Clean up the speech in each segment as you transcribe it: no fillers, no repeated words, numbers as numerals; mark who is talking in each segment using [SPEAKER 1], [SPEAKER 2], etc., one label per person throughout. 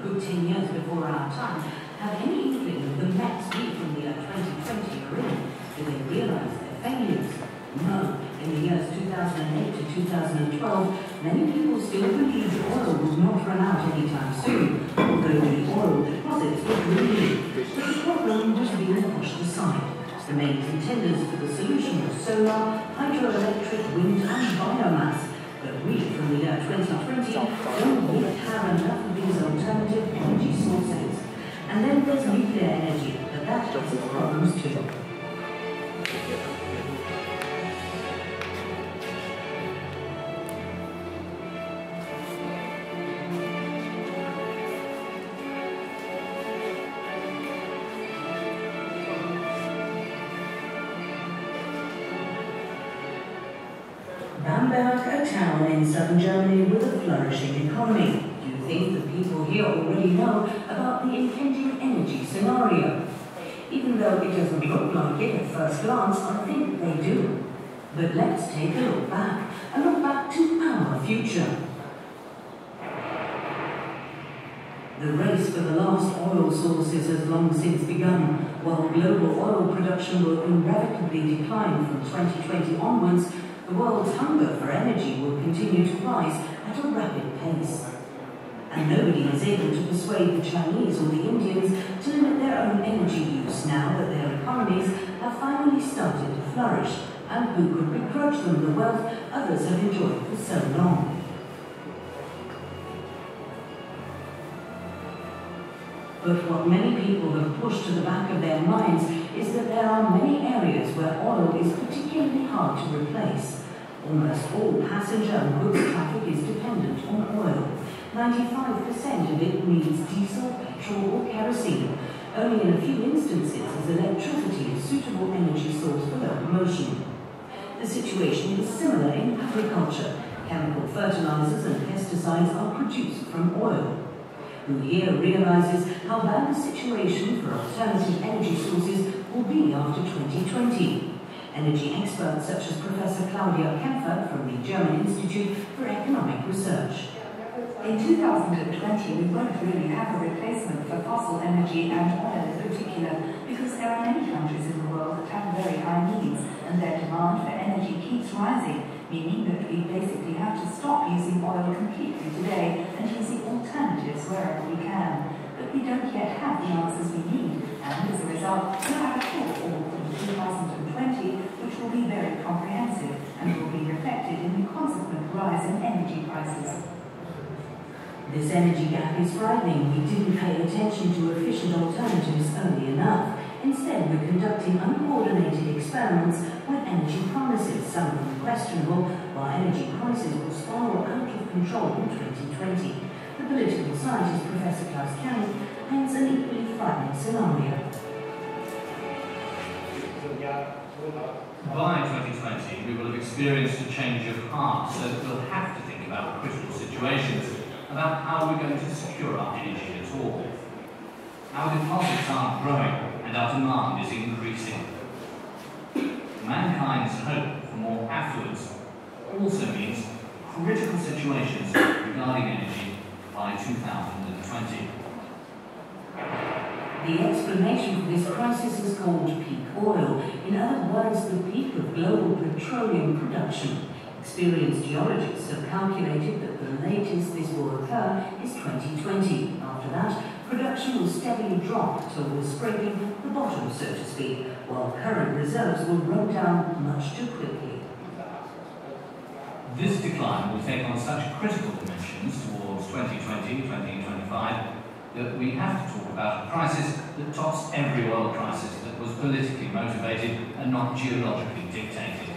[SPEAKER 1] good 10 years before our time, have any inkling of the max we from the year 2020 are in? Do they realise their failures? No. In the years 2008 to 2012, many people still believed oil would not run out anytime soon, although the oil deposits were dwindling. But the problem was being pushed aside. The main contenders for the solution were solar, hydroelectric, wind and biomass. But we, from the year 2020, don't yet have enough of these alternative energy sources. And then there's nuclear energy, but that has its problems too. Bamberg, a town in southern Germany with a flourishing economy. Do you think the people here already know about the impending energy scenario? Even though it doesn't look like it at first glance, I think they do. But let's take a look back to our future. The race for the last oil sources has long since begun. While global oil production will irrevocably decline from 2020 onwards, the world's hunger for energy will continue to rise at a rapid pace. And nobody is able to persuade the Chinese or the Indians to limit their own energy use now that their economies have finally started to flourish, and who could begrudge them the wealth others have enjoyed for so long. But what many people have pushed to the back of their minds is that there are many areas where oil is particularly hard to replace. Almost all passenger and goods traffic is dependent on oil. 95% of it needs diesel, petrol or kerosene. Only in a few instances is electricity a suitable energy source for locomotion. The situation is similar in agriculture. Chemical fertilizers and pesticides are produced from oil. Who here realizes how bad the situation for alternative energy sources will be after 2020? Energy experts such as Professor Claudia Kempfer from the German Institute for Economic Research.
[SPEAKER 2] In 2020, we won't really have a replacement for fossil energy and oil in particular, because there are many countries in the world that have very high needs, and their demand for energy keeps rising, meaning that we basically have to stop using oil completely today and using alternatives wherever we can. But we don't yet have the answers we need, and as a result, we'll have a shortfall from 2020, which will be very comprehensive and will be reflected in the consequent rise in energy prices.
[SPEAKER 1] This energy gap is frightening. We didn't pay attention to efficient alternatives early enough. Instead, we're conducting uncoordinated experiments with energy promises, some of them questionable, while energy prices will spiral out of control in 2020. The political scientist Professor Klaus Kern paints an equally frightening scenario.
[SPEAKER 3] By 2020, we will have experienced a change of heart, so that we'll have to think about critical situations, about how we're going to secure our energy at all. Our deposits are growing and our demand is increasing. Mankind's hope for more affluence also means critical situations regarding energy by 2020.
[SPEAKER 1] The explanation for this crisis is called peak oil, in other words, the peak of global petroleum production. Experienced geologists have calculated that the latest this will occur is 2020. After that, production will steadily drop till we're scraping the bottom, so to speak, while current reserves will run down much too quickly.
[SPEAKER 3] This decline will take on such critical dimensions towards 2020-2025 that we have to talk about a crisis that tops every oil crisis that was politically motivated and not geologically dictated.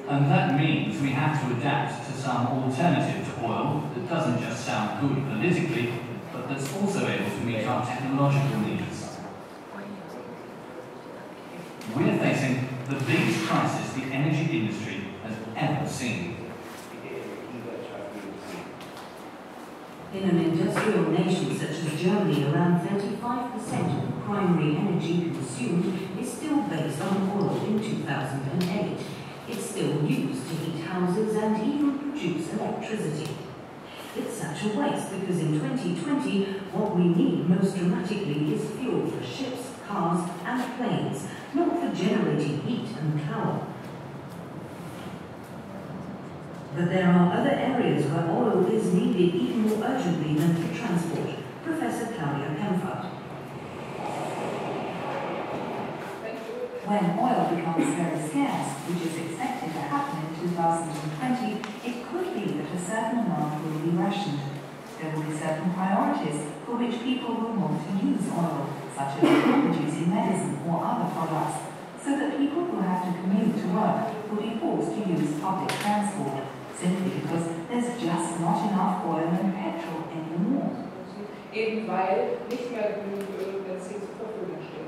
[SPEAKER 3] And that means we have to adapt to some alternative to oil that doesn't just sound good politically, but that's also able to meet our technological needs. We're facing the biggest crisis the energy industry has ever seen.
[SPEAKER 1] In an industrial nation such as Germany, around 35% of the primary energy consumed is still based on oil in 2008. It's still used to heat houses and even produce electricity. It's such a waste because in 2020, what we need most dramatically is fuel for ships, cars and planes, not for generating heat and power. But there are other areas where oil is needed even more urgently than for transport. Professor Claudia Penford.
[SPEAKER 2] When oil becomes very scarce, which is expected to happen in 2020, it could be that a certain amount will be rationed. There will be certain priorities for which people will want to use oil, such as producing medicine or other products, so that people who have to commute to work will be forced to use public transport, simply because there's just not enough oil and petrol anymore.
[SPEAKER 4] Eben weil nicht mehr genug Öl und Benzin zur Verfügung steht.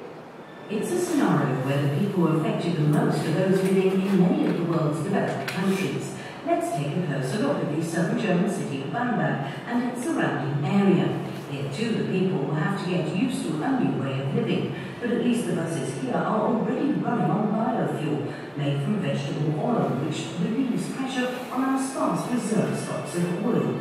[SPEAKER 1] It's a scenario where the people affected the most are those living in many of the world's developed countries. Let's take a closer look at the southern German city of Bamberg and its surrounding area. Here too the people will have to get used to a new way of living, but at least the buses here are already running on biofuel made from vegetable oil, which relieves pressure on our sparse reserve stocks of oil.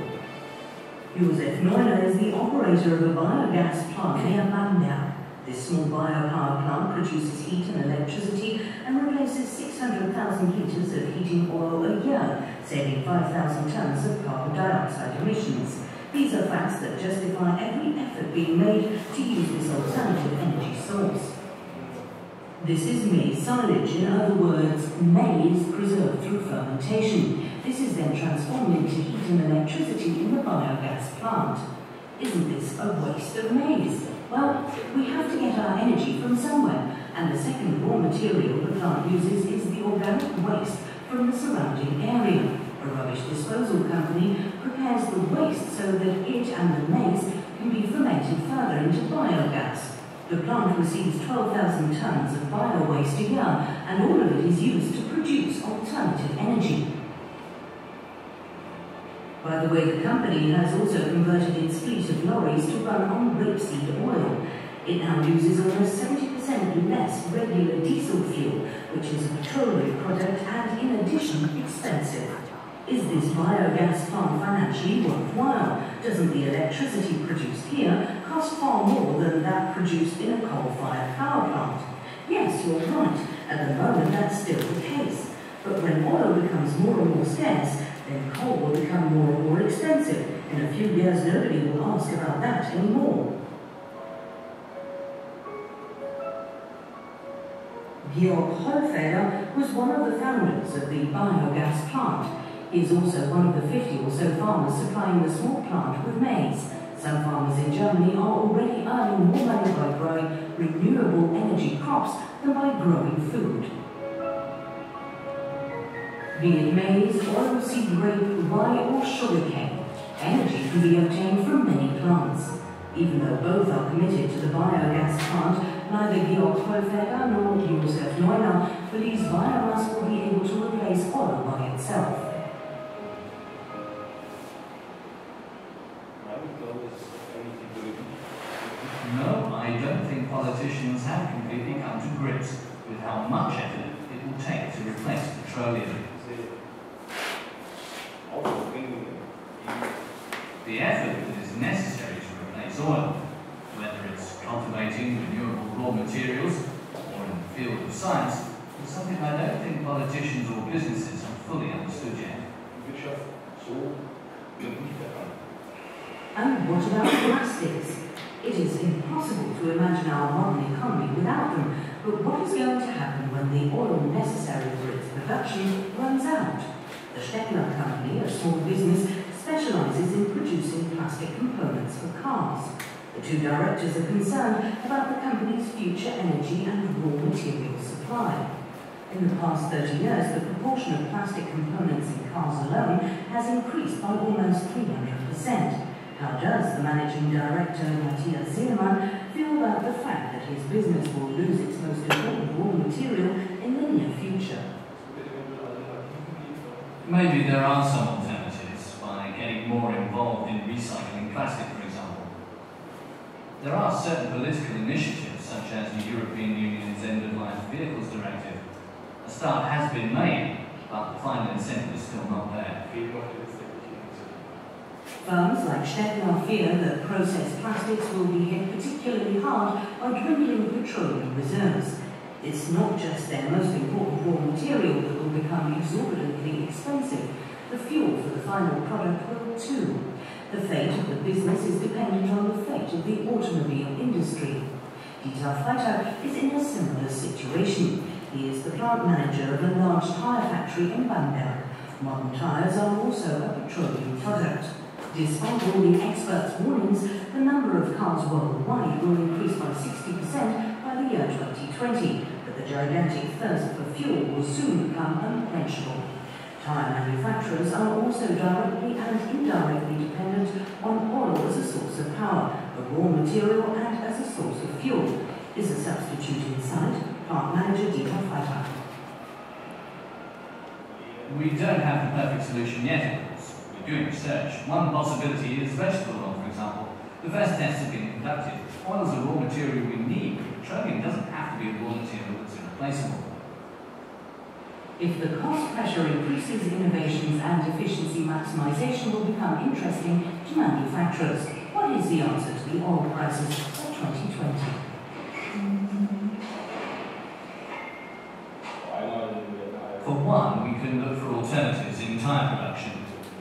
[SPEAKER 1] Josef Neuner is the operator of a biogas plant near Bamberg. This small biopower plant produces heat and electricity and replaces 600,000 litres of heating oil a year, saving 5,000 tonnes of carbon dioxide emissions. These are facts that justify every effort being made to use this alternative energy source. This is maize silage, in other words, maize preserved through fermentation. This is then transformed into heat and electricity in the biogas plant. Isn't this a waste of maize? Well, we have to get our energy from somewhere, and the second raw material the plant uses is the organic waste from the surrounding area. A rubbish disposal company prepares the waste so that it and the maize can be fermented further into biogas. The plant receives 12,000 tonnes of bio-waste a year, and all of it is used to produce alternative energy. By the way, the company has also converted its fleet of lorries to run on rapeseed oil. It now uses almost 70% less regular diesel fuel, which is a petroleum product and, in addition, expensive. Is this biogas plant financially worthwhile? Doesn't the electricity produced here cost far more than that produced in a coal-fired power plant? Yes, you're right. At the moment, that's still the case. But when oil becomes more and more scarce, then coal will become more and more expensive. In a few years, nobody will ask about that anymore. Georg Hohlfelder was one of the founders of the biogas plant. He is also one of the 50 or so farmers supplying the small plant with maize. Some farmers in Germany are already earning more money by growing renewable energy crops than by growing food. Be it maize, oilseed rape, rye or sugarcane, energy can be obtained from many plants. Even though both are committed to the biogas plant, neither Georg Hohlfelder nor Josef Neuner believes biomass will be able to replace oil by itself.
[SPEAKER 3] No, I don't think politicians have completely come to grips with how much effort it will take to replace petroleum. The effort that is necessary to replace oil, whether it's cultivating renewable raw materials or in the field of science, is something I don't think politicians or businesses have fully understood yet.
[SPEAKER 1] And what about plastics? It is impossible to imagine our modern economy without them, but what is going to happen when the oil necessary for its production runs out? The Steckler Company, a small business, specializes in producing plastic components for cars. The two directors are concerned about the company's future energy and raw material supply. In the past 30 years, the proportion of plastic components in cars alone has increased by almost 300%. How does the managing director, Matthias Ziermann, feel about the fact that his business will lose its most important raw material in the near future?
[SPEAKER 3] Maybe there are some alternatives by getting more involved in recycling plastic, for example. There are certain political initiatives, such as the European Union's End-of-Life Vehicles Directive. A start has been made, but the final incentive is still not there.
[SPEAKER 1] Firms like Stettler fear that processed plastics will be hit particularly hard by dwindling petroleum reserves. It's not just their most important raw material that will become exorbitantly expensive. The fuel for the final product will too. The fate of the business is dependent on the fate of the automobile industry. Dieter Freitag is in a similar situation. He is the plant manager of a large tyre factory in Bamberg. Modern tyres are also a petroleum product. Despite all the experts' warnings, the number of cars worldwide will increase by 60% by the year 2020, but the gigantic thirst for fuel will soon become unquenchable. Tyre manufacturers are also directly and indirectly dependent on oil as a source of power, a raw material and as a source of fuel. Is a substitute in sight? Plant manager Dieter Freitag.
[SPEAKER 3] We don't have the perfect solution yet, of course. We're doing research. One possibility is vegetable oil, for example. The first tests have been conducted. Oil is a raw material we need, but petroleum doesn't have to be a raw material that's irreplaceable.
[SPEAKER 1] If the cost pressure increases, innovations and efficiency maximization will become interesting to manufacturers. What is the answer to the oil crisis of 2020?
[SPEAKER 3] For one, we can look for alternatives in tyre production.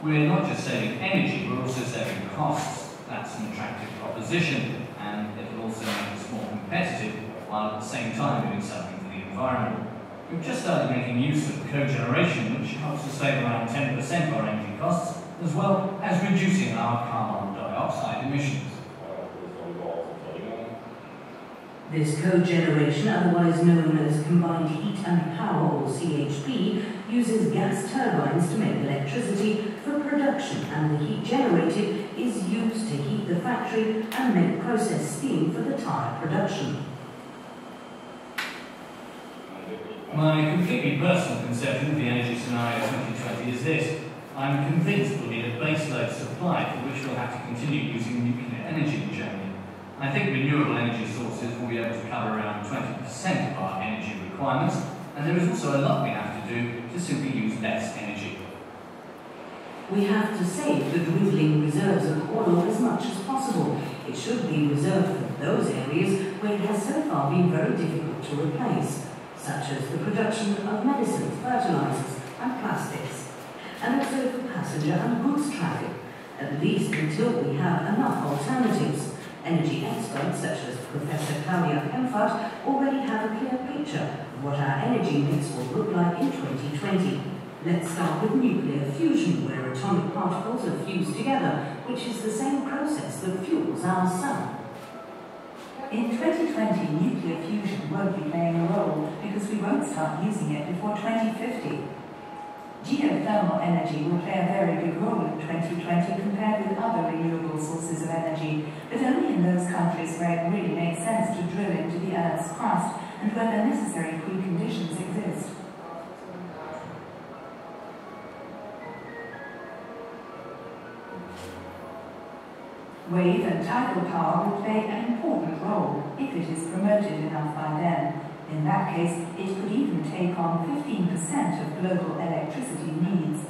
[SPEAKER 3] We're not just saving energy, we're also saving costs. That's an attractive proposition, and it'll also make us more competitive, while at the same time doing something for the environment. We've just started making use of cogeneration, which helps us save around 10% of our energy costs, as well as reducing our carbon dioxide emissions.
[SPEAKER 1] This cogeneration, otherwise known as combined heat and power, or CHP, uses gas turbines to make electricity for production, and the heat generated is used to heat the factory and make process steam for the tyre production.
[SPEAKER 3] My completely personal conception of the energy scenario 2020 is this. I'm convinced we'll need a baseload supply for which we'll have to continue using nuclear energy in Germany. I think renewable energy sources will be able to cover around 20% of our energy requirements, and there is also a lot we have to do to simply use less energy.
[SPEAKER 1] We have to save the dwindling reserves of oil as much as possible. It should be reserved for those areas where it has so far been very difficult to replace, such as the production of medicines, fertilizers and plastics, and also for passenger and goods traffic, at least until we have enough alternatives. Energy experts such as Professor Claudia Kempfert already have a clear picture of what our energy mix will look like in 2020. Let's start with nuclear fusion, where atomic particles are fused together, which is the same process that fuels our sun.
[SPEAKER 2] In 2020, nuclear fusion won't be playing a role because we won't start using it before 2050. Geothermal energy will play a very big role in 2020 compared with other renewable sources of energy, but only in those countries where it really makes sense to drill into the Earth's crust and where the necessary preconditions exist. Wave and tidal power will play an important role if it is promoted enough by them. In that case, it could even take on 15% of global electricity needs.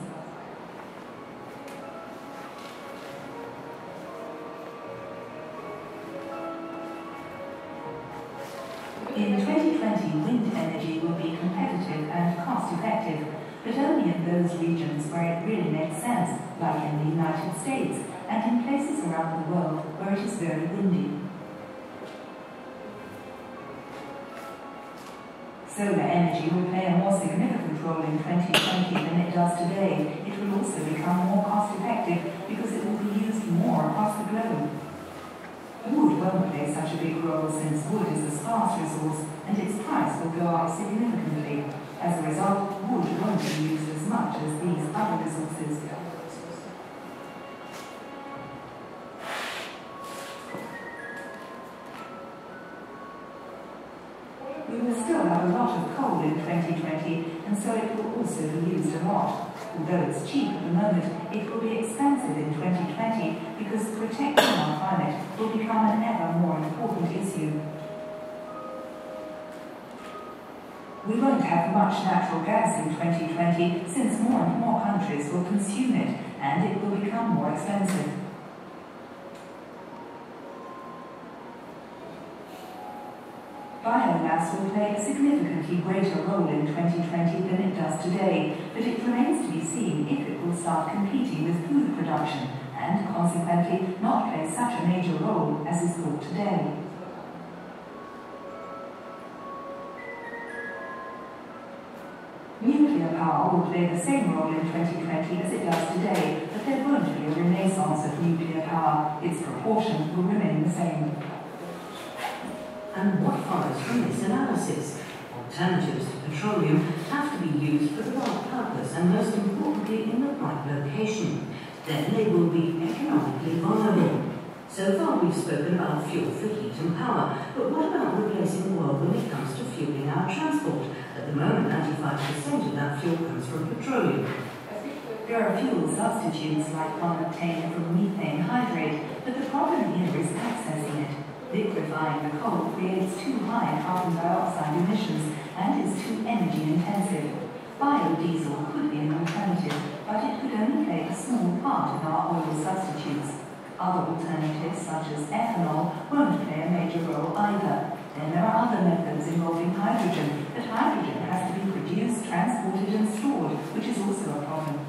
[SPEAKER 2] In 2020, wind energy will be competitive and cost-effective, but only in those regions where it really makes sense, like in the United States, and in places around the world where it is very windy. Solar energy will play a more significant role in 2020 than it does today. It will also become more cost-effective because it will be used more across the globe. Wood won't play such a big role since wood is a scarce resource and its price will go up significantly. As a result, wood won't be used as much as these other resources. We will still have a lot of coal in 2020, and so it will also be used a lot. Although it's cheap at the moment, it will be expensive in 2020 because protecting our climate will become an ever more important issue. We won't have much natural gas in 2020 since more and more countries will consume it and it will become more expensive. Biomass will play a significantly greater role in 2020 than it does today, but it remains to be seen if it will start competing with food production and, consequently, not play such a major role as is thought today. Nuclear power will play the same role in 2020 as it does today, but there won't be a renaissance of nuclear power. Its proportion will remain the same.
[SPEAKER 1] And what follows from this analysis? Alternatives to petroleum have to be used for the right purpose and, most importantly, in the right location. Then they will be economically viable. So far we've spoken about fuel for heat and power, but what about replacing oil when it comes to fueling our transport? At the moment, 95% of that fuel comes from petroleum.
[SPEAKER 2] There are fuel substitutes like one obtained from methane hydrate, but the problem here is accessing it. Liquefying the coal creates too high carbon dioxide emissions and is too energy intensive. Biodiesel could be an alternative, but it could only play a small part of our oil substitutes. Other alternatives, such as ethanol, won't play a major role either. Then there are other methods involving hydrogen, but hydrogen has to be produced, transported and stored, which is also a problem.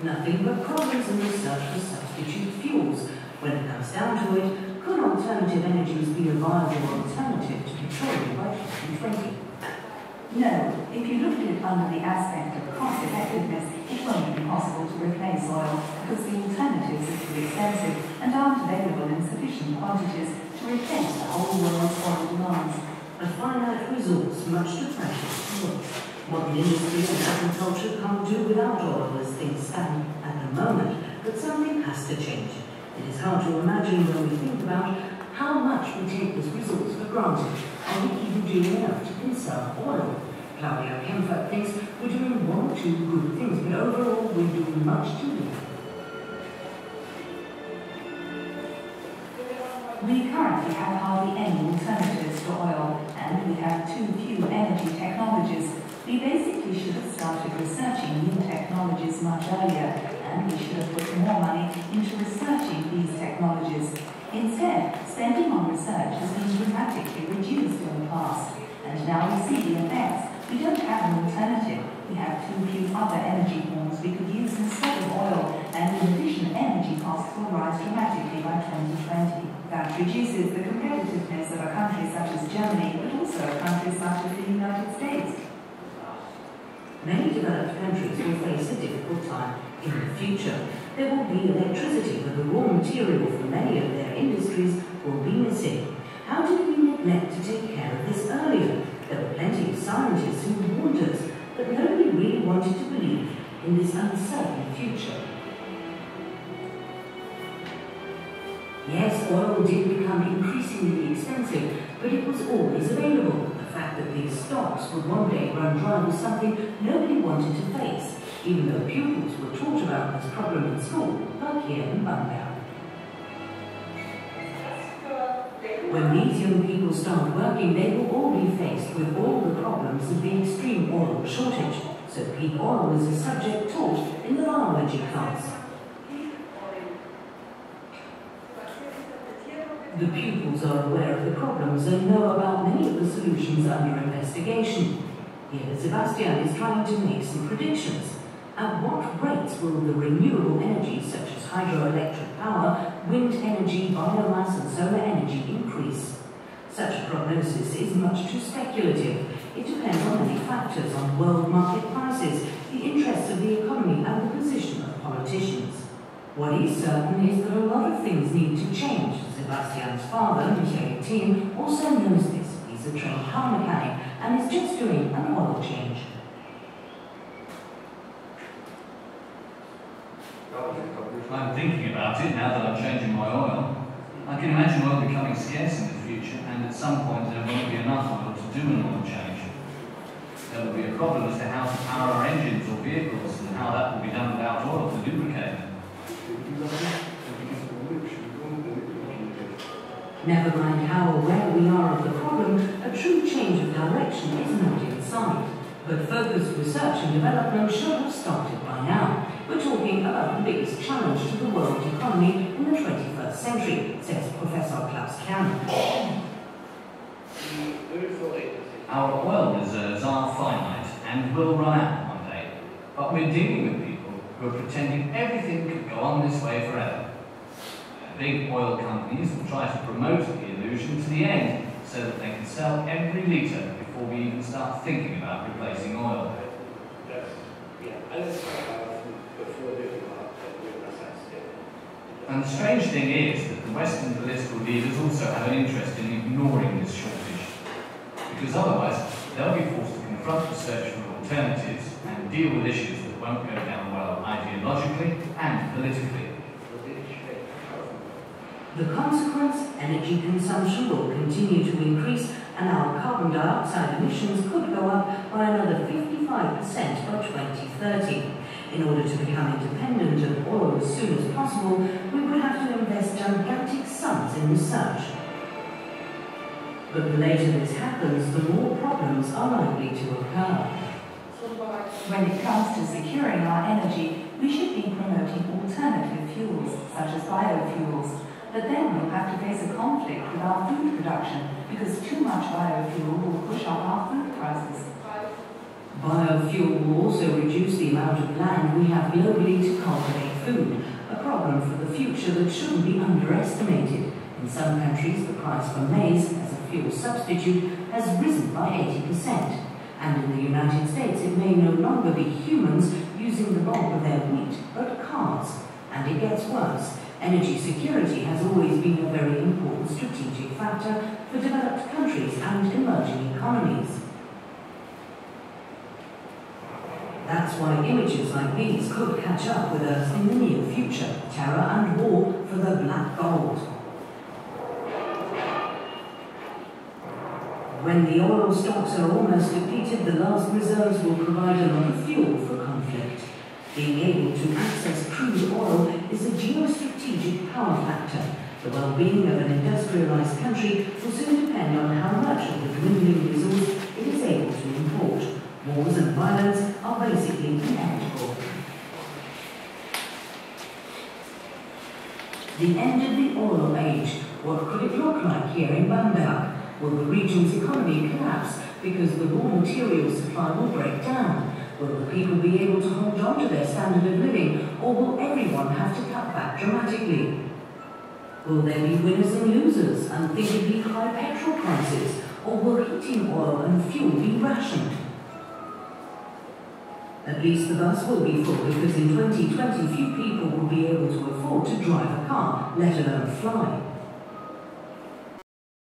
[SPEAKER 1] Nothing but problems in the search for substitute fuels. When it comes down to it, could alternative energies be a viable alternative to petroleum by 2020?
[SPEAKER 2] No, if you look at it under the aspect of cost effectiveness, it won't be possible to replace oil because the alternatives are too expensive and aren't available in sufficient quantities to replace the whole world's oil demands.
[SPEAKER 1] A finite resource, much too precious to waste. Modern industry and agriculture can't do without oil as things stand at the moment, but something has to change. It is hard to imagine when we think about how much we take this resource for granted. Are we even doing enough to conserve oil? Claudia Kempfert thinks we're doing one or two good things, but overall we're doing much too little.
[SPEAKER 2] We currently have hardly any alternatives to oil, and we have too few energy technologies. We basically should have started researching new technologies much earlier, and we should have put more money into researching these technologies. Instead, spending on research has been dramatically reduced in the past, and now we see the effects. We don't have an alternative. We have too few other energy forms we could use instead of oil, and in addition, energy costs will rise dramatically by 2020. That reduces the competitiveness of a country such as Germany, but also a country such as the United States.
[SPEAKER 1] Many developed countries will face a difficult time in the future. There will be electricity, but the raw material for many of their industries will be missing. How did we neglect to take care of this earlier? There were plenty of scientists who warned us, but nobody really wanted to believe in this uncertain future. Yes, oil did become increasingly expensive, but it was always available. The fact that these stocks would one day run dry was something nobody wanted to face, even though pupils were taught about this problem in school, like here in Bangkok. When these young people start working, they will all be faced with all the problems of the extreme oil shortage. So peak oil is a subject taught in the biology class. The pupils are aware of the problems and know about many of the solutions under investigation. Here, Sebastian is trying to make some predictions. At what rates will the renewable energies such as hydroelectric power, wind energy, biomass and solar energy increase? Such a prognosis is much too speculative. It depends on many factors, on world market prices, the interests of the economy and the position of politicians. What is certain is that a lot of things need to change. Sebastian's father, Michael Thiem, also knows this. He's a trained car mechanic and is just doing an oil change.
[SPEAKER 3] I'm thinking about it now that I'm changing my oil. I can imagine oil becoming scarce in the future, and at some point there won't be enough oil to do an oil change. There will be a problem as to how to power our engines or vehicles and how that will be done without oil to lubricate them.
[SPEAKER 1] Never mind how aware we are of the problem. problem, a true change of direction is not in sight. But focused research and development should have started by now. We're talking about the biggest challenge to the world economy in the 21st century, says Professor Klaus Kern.
[SPEAKER 3] Our oil reserves are finite and will run out one day, but we're dealing with people who are pretending everything could go on this way forever. Big oil companies will try to promote the illusion to the end so that they can sell every litre before we even start thinking about replacing oil. And the strange thing is that the Western political leaders also have an interest in ignoring this shortage, because otherwise they'll be forced to confront the search for alternatives and deal with issues that won't go down well ideologically and politically.
[SPEAKER 1] The consequence, energy consumption will continue to increase and our carbon dioxide emissions could go up by another 55% by 2030. In order to become independent of oil as soon as possible, we would have to invest gigantic sums in research. But the later this happens, the more problems are likely to occur.
[SPEAKER 2] When it comes to securing our energy, we should be promoting alternative fuels, such as biofuels. But then we'll have to face a conflict with our food production, because too much biofuel will push up our food prices.
[SPEAKER 1] Biofuel will also reduce the amount of land we have globally to cultivate food, a problem for the future that shouldn't be underestimated. In some countries, the price for maize as a fuel substitute has risen by 80%. And in the United States, it may no longer be humans using the bulk of their wheat, but cars. And it gets worse. Energy security has always been a very important strategic factor for developed countries and emerging economies. That's why images like these could catch up with us in the near future. Terror and war for the black gold. When the oil stocks are almost depleted, the last reserves will provide a lot of fuel for conflict. Being able to access crude oil is a geostrategic power factor. The well-being of an industrialized country will soon depend on how much of the dwindling resource it is able to import. Wars and violence are basically inevitable. The end of the oil age. What could it look like here in Bamberg? Will the region's economy collapse because the raw material supply will break down? Will the people be able to hold on to their standard of living, or will everyone have to cut back dramatically? Will there be winners and losers, unthinkably high petrol prices, or will heating oil and fuel be rationed? At least the bus will be full, because in 2020 few people will be able to afford to drive a car, let alone fly.